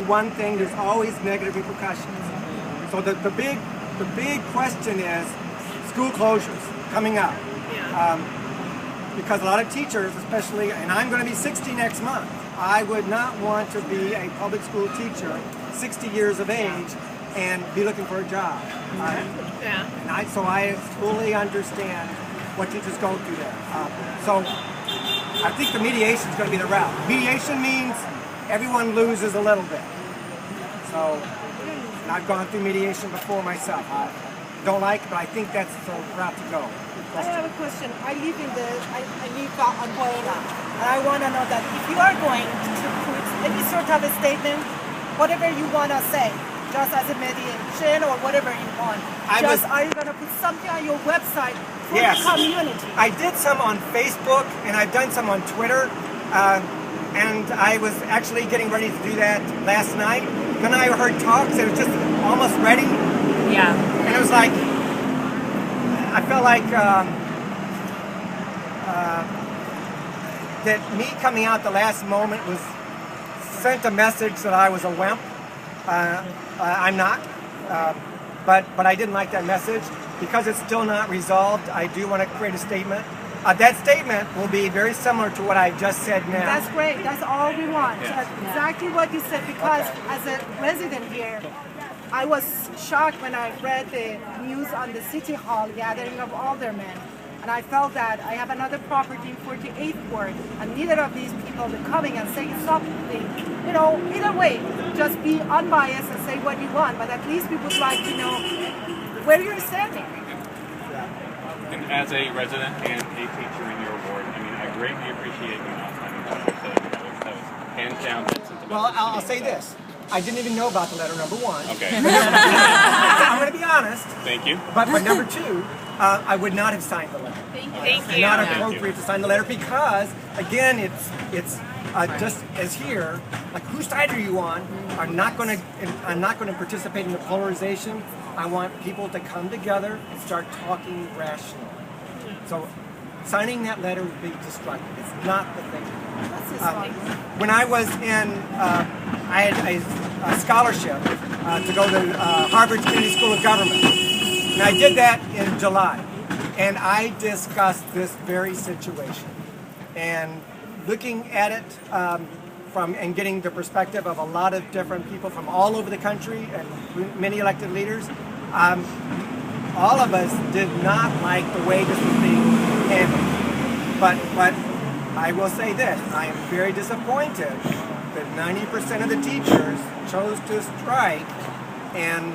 one thing, there's always negative repercussions. So the big question is school closures coming up. Because a lot of teachers, especially, and I'm going to be 60 next month, I would not want to be a public school teacher, 60 years of age, and be looking for a job. So I fully understand what teachers go through there. So I think the mediation is going to be the route. Mediation means everyone loses a little bit. So, and I've gone through mediation before myself. I don't like it, but I think that's the route to go. I have a question. I live on Buena, and I want to know that if you are going to put any sort of a statement, whatever you want to say, just as a mediation or whatever you want, are you going to put something on your website for the community? I did some on Facebook, and I've done some on Twitter, and I was actually getting ready to do that last night. Then I heard talks, it was just almost ready. Yeah. And it was like, I felt like that me coming out the last moment sent a message that I was a wimp. I'm not, but I didn't like that message. Because it's still not resolved, I do want to create a statement. That statement will be very similar to what I just said now. That's great. That's all we want. That's exactly what you said, because as a resident here, I was shocked when I read the news on the City Hall gathering of aldermen, and I felt that I have another property in 48th Ward, and neither of these people are coming and saying something. You know, either way, just be unbiased and say what you want, but at least we would like to know where you're standing. And as a resident and a teacher in your ward, I mean, I greatly appreciate you not signing that letter. That was hands down. Well, I'll say this. I didn't even know about the letter, number one. Okay. I'm going to be honest. Thank you. But number two, I would not have signed the letter. Thank you. It's not appropriate to sign the letter because, again, it's just as here, like whose side are you on? I'm not going to participate in the polarization. I want people to come together and start talking rationally. So signing that letter would be destructive. It's not the thing. When I was in, I had a scholarship to go to Harvard Kennedy School of Government. And I did that in July. And I discussed this very situation. And looking at it and getting the perspective of a lot of different people from all over the country and many elected leaders, all of us did not like the way this was being handled. But I will say this, I am very disappointed that 90% of the teachers chose to strike, and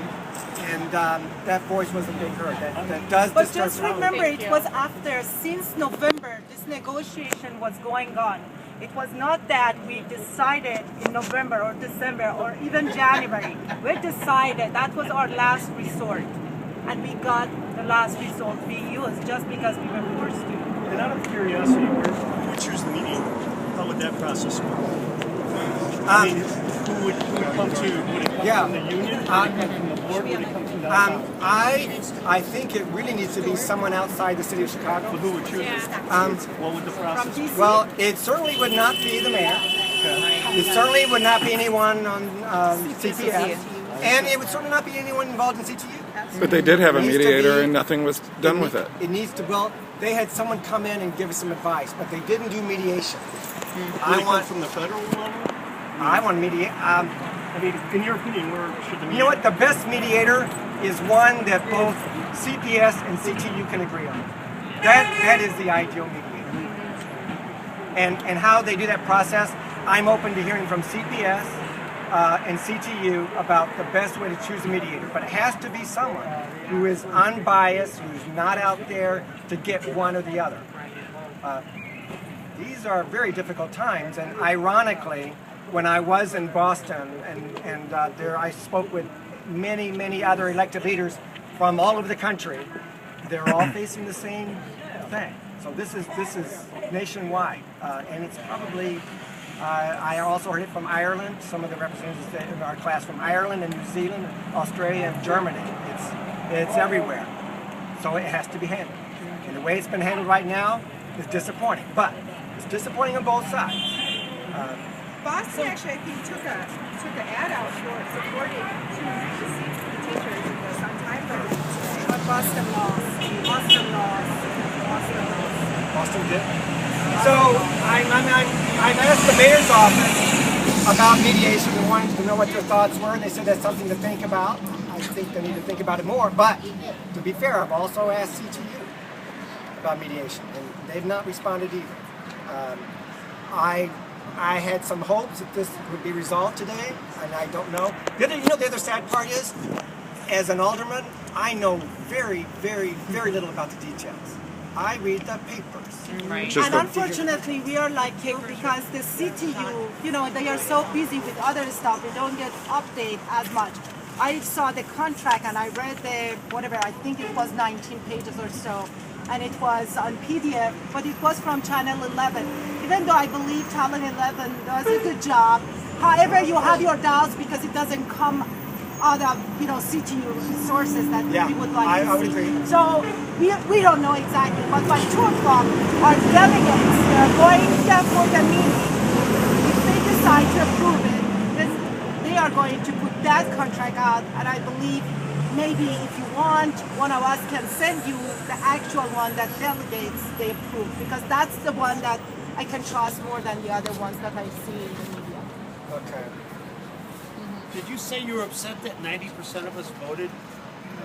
that voice wasn't being heard. That does But disturb just remember, it was after, since November, this negotiation was going on. It was not that we decided in November or December or even January. We decided that was our last resort. And we got the last resort we used just because we were forced to. And out of curiosity, who would choose the mediator? How would that process work? I mean, who would come to? Would it come from the union? Would it come from the board? Would it come from the I think it really needs to be someone outside the city of Chicago. So who would choose it? What would the process be? Well, it certainly would not be the mayor. It certainly would not be anyone on CPS. And it would certainly not be anyone involved in CTU. But they did have a mediator and nothing was done with it. It needs to, well, they had someone come in and give us some advice, but they didn't do mediation. I want from the federal level? I want mediate. I mean, in your opinion, where should the mediator? You know what? The best mediator is one that both CPS and CTU can agree on. That is the ideal mediator. And how they do that process, I'm open to hearing from CPS and CTU about the best way to choose a mediator. But it has to be someone who is unbiased, who's not out there to get one or the other. These are very difficult times, and ironically, when I was in Boston, and there I spoke with many other elected leaders from all over the country, they're all facing the same thing. So this is nationwide, and it's probably. I also heard it from Ireland. Some of the representatives in our class from Ireland and New Zealand, Australia, and Germany. It's everywhere. So it has to be handled. And the way it's been handled right now is disappointing. But it's disappointing on both sides. Boston actually, I think, took an ad out supporting teachers on time limits. But Boston lost. Boston lost. Boston lost. Boston did. So I've asked the mayor's office about mediation and wanted to know what their thoughts were, and they said that's something to think about. I think they need to think about it more. But to be fair, I've also asked CTU about mediation, and they've not responded either. I had some hopes that this would be resolved today, and I don't know. The other sad part is, as an alderman, I know very, very, very little about the details. I read the papers. Right. And unfortunately, we are like you because the CTU, they are so busy with other stuff, they don't get update as much. I saw the contract and I read I think it was 19 pages or so, and it was on PDF, but it was from Channel 11. Even though I believe Channel 11 does a good job, however, you have your doubts because it doesn't come out of CTU sources that we would like to I would see. agree. So we don't know exactly, but by 2 o'clock, our delegates are going for the meeting. If they decide to approve it, then they are going to put that contract out, and I believe maybe if you want, one of us can send you the actual one that delegates they approve, because that's the one that I can trust more than the other ones that I see in the media. Okay. Did you say you were upset that 90% of us voted?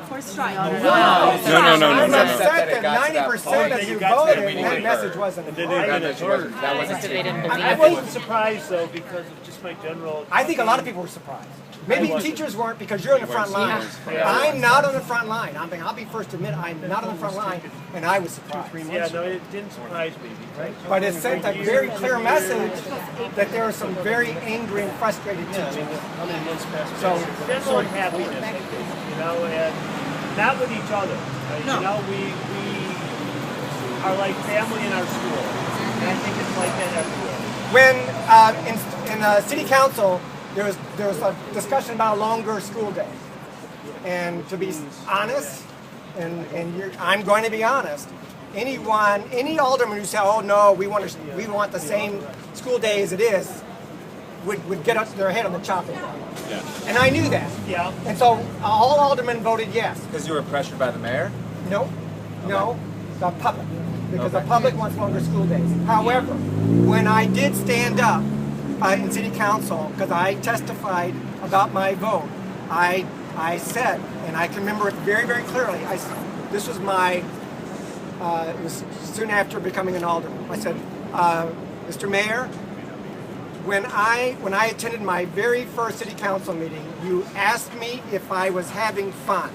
For strike. No. I'm upset that 90% of you voted and that message wasn't heard. I wasn't surprised though because of just my general. I think a lot of people were surprised. Maybe teachers weren't because you're on the front line. I'm not on the front line. I'll be first to admit I'm not on the front line, and I was surprised. Yeah, no, it didn't surprise me. Right? But it sent a very clear message that there are some very angry and frustrated teachers. So general happiness, I think, and not with each other. We are like family in our school, and I think it's like that everywhere. When in city council, there was a discussion about a longer school day, and to be honest, I'm going to be honest. Any alderman who said, "Oh no, we want the same school day as it is," would get up their head on the chopping block. Yeah. And I knew that. Yeah. And so all aldermen voted yes. Because you were pressured by the mayor? No, the public. Because the public wants longer school days. However, when I did stand up in city council, because I testified about my vote, I said, and I can remember it very, very clearly, this was it was soon after becoming an alderman. I said, Mr. Mayor, when I attended my very first city council meeting, you asked me if I was having fun.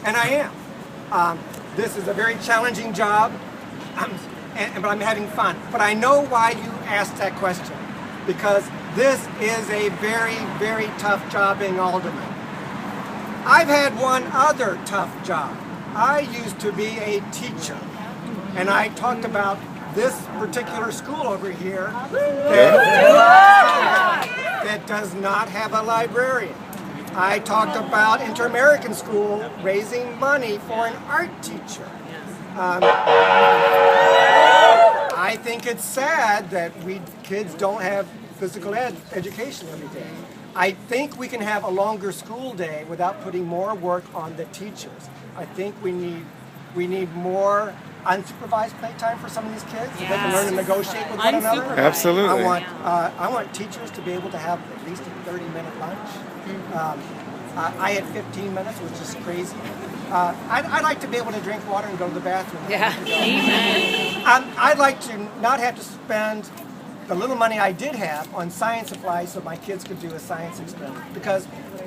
And I am. This is a very challenging job, but I'm having fun. But I know why you asked that question, because this is a very, very tough job being alderman. I've had one other tough job. I used to be a teacher, and I talked about this particular school over here that does not have a librarian. I talked about Inter-American School raising money for an art teacher. I think it's sad that kids don't have physical education every day. I think we can have a longer school day without putting more work on the teachers. I think we need more unsupervised playtime for some of these kids so they can learn to negotiate with one another. Absolutely. I want teachers to be able to have at least a 30-minute lunch. I had 15 minutes, which is crazy. I'd like to be able to drink water and go to the bathroom. Yeah. Amen. I'd like to not have to spend the little money I did have on science supplies so my kids could do a science experiment, because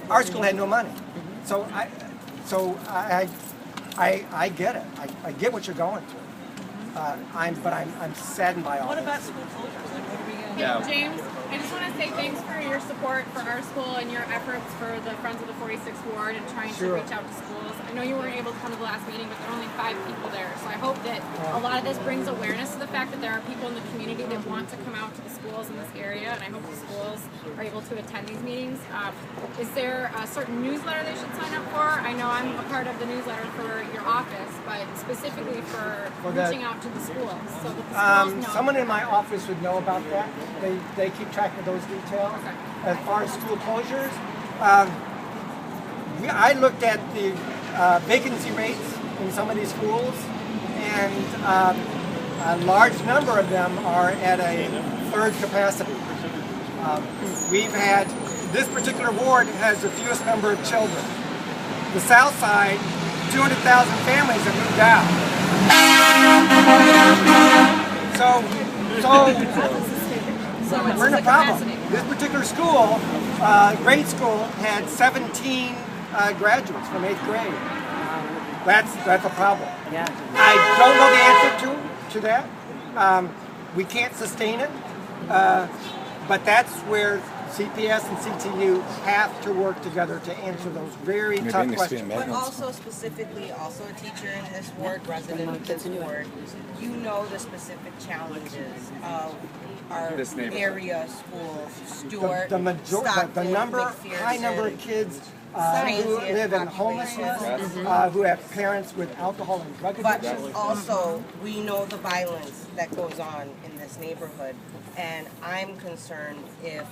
our school had no money. So I get it. I get what you're going through. I'm saddened by all What this. about school closures? Like, what are we going to Yeah. James, I just want to say thanks for your support for our school and your efforts for the Friends of the 46th Ward and trying to reach out to schools. I know you weren't able to come to the last meeting, but there are only 5 people there. So I hope that a lot of this brings awareness to the fact that there are people in the community that want to come out to the schools in this area, and I hope the schools are able to attend these meetings. Is there a certain newsletter they should sign up for? I know I'm a part of the newsletter for your office, but specifically for reaching out to the schools, so that the schools know. Someone in my office would know about that. They keep track of those details. Okay. As far as school closures, I looked at the vacancy rates in some of these schools, and a large number of them are at a third capacity. We've had, this particular ward has the fewest number of children. The south side, 200,000 families have moved out. So we're in a problem. This particular school, grade school, had 17 graduates from 8th grade. That's a problem. Yeah. I don't know the answer to that. We can't sustain it, but that's where CPS and CTU have to work together to answer those very tough questions. But also specifically, also a teacher in this ward, resident of this ward, you know the specific challenges of our area schools, Stewart, The high number of kids who live in homelessness, who have parents with alcohol and drug addiction. But also, we know the violence that goes on in this neighborhood, and I'm concerned if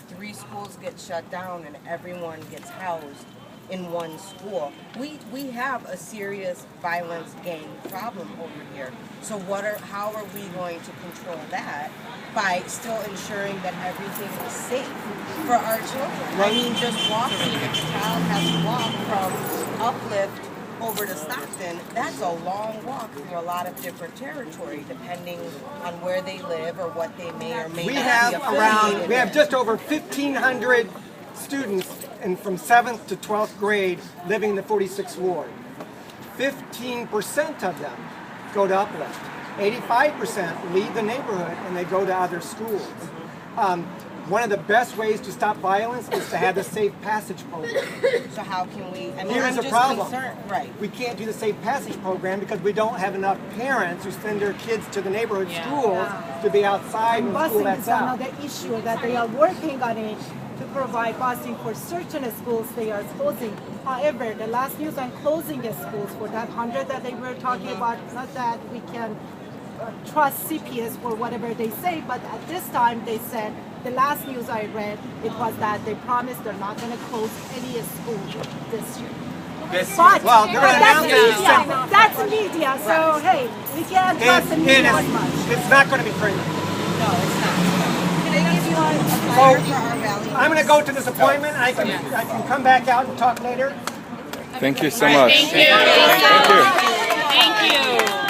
3 schools get shut down and everyone gets housed in one school, we have a serious violence gang problem over here. So how are we going to control that by still ensuring that everything is safe for our children? I mean, just walking, if a child has to walk from Uplift over to Stockton, that's a long walk through a lot of different territory, depending on where they live or what they may or may not be affiliated with. We have just over 1,500 students from 7th to 12th grade living in the 46th ward. 15% of them go to Uplift. 85% leave the neighborhood and they go to other schools. One of the best ways to stop violence is to have the safe passage program. So how can we? I mean, Here's I'm the just problem. concerned. Right. We can't do the safe passage program because we don't have enough parents who send their kids to the neighborhood schools to be outside when school Busing lets is out. another issue that they are working on it to provide busing for certain schools they are closing. However, the last news on closing the schools for that 100 that they were talking about, not that we can trust CPS for whatever they say, but at this time they said, the last news I read, it was that they promised they're not going to close any school this year. But Well, they're going to announce it in December. that's media, so hey, we can't trust the media as much. It's not going to be free. No, it's not. Can I give you a flyer for our rally? I'm going to go to this appointment. I can come back out and talk later. Thank you so much. Thank you. Thank you. Thank you.